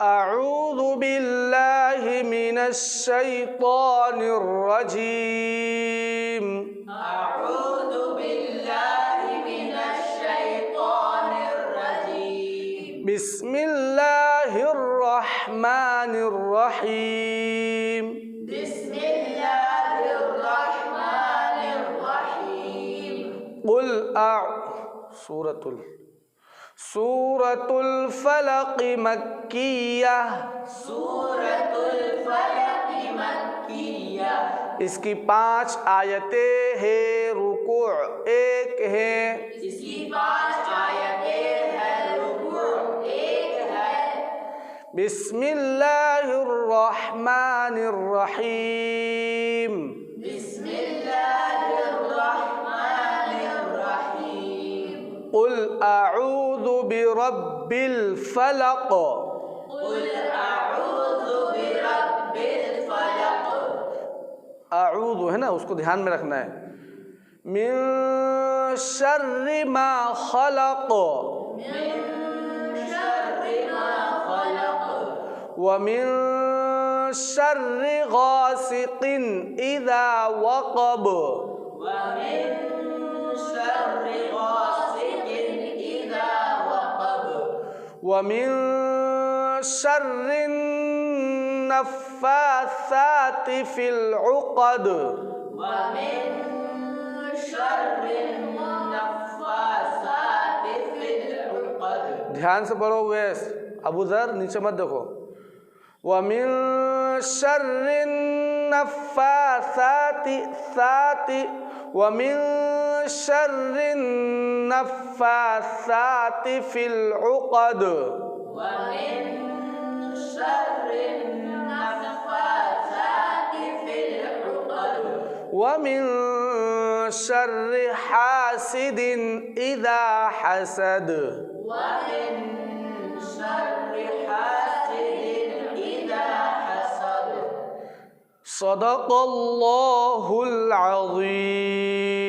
अऊज़ु बिल्लाहि मिनश शैतानिर रजीम। अऊज़ु बिल्लाहि मिनश शैतानिर रजीम। बिस्मिल्लाहिर रहमानिर रहीम। बिस्मिल्लाहिर रहमानिर रहीम। कुल सूरतुल फलक मक्किया। सूरतुल फलक मक्किया। इसकी 5 आयतें हैं, रुकू 1 है। इसकी 5 आयतें हैं, रुकू 1 है। बिस्मिल्लाहिर रहमानिर रहीम। बिस्मिल्लाहिर रहमानिर रहीम। कुल अऊज़ु बिरब्बिल फलक। कुल अऊज़ु बिरब्बिल फलक। अऊज़ु है ना, उसको ध्यान में रखना है। मिन शर्रि मा खलक मिन शर्रि मा खलक। व मिन शर्रि गासिकिन इज़ा वक़ब व मिन शर्रि गासिकिन इज़ा वक़ब। व मिन शर्रि नफ़्फ़ासाति फ़िल उक़द। व मिन शर्रि नफ़्फ़ासाति फ़िल उक़द। ध्यान से पढ़ो वैस, अबू ज़र नीचे मत देखो। व मिन शर्रि नफ़्फ़ासाति व मिन शर्रि नफ़्फ़ासाति फ़िल उक़द। व मिन शर्रि नफ़्फ़ासाति फ़िल उक़द। व मिन शर्रि हासिदिन इज़ा हसद। व मिन शर्रि हासिदिन इज़ा हसद। सदक़ल्लाहुल अज़ीम।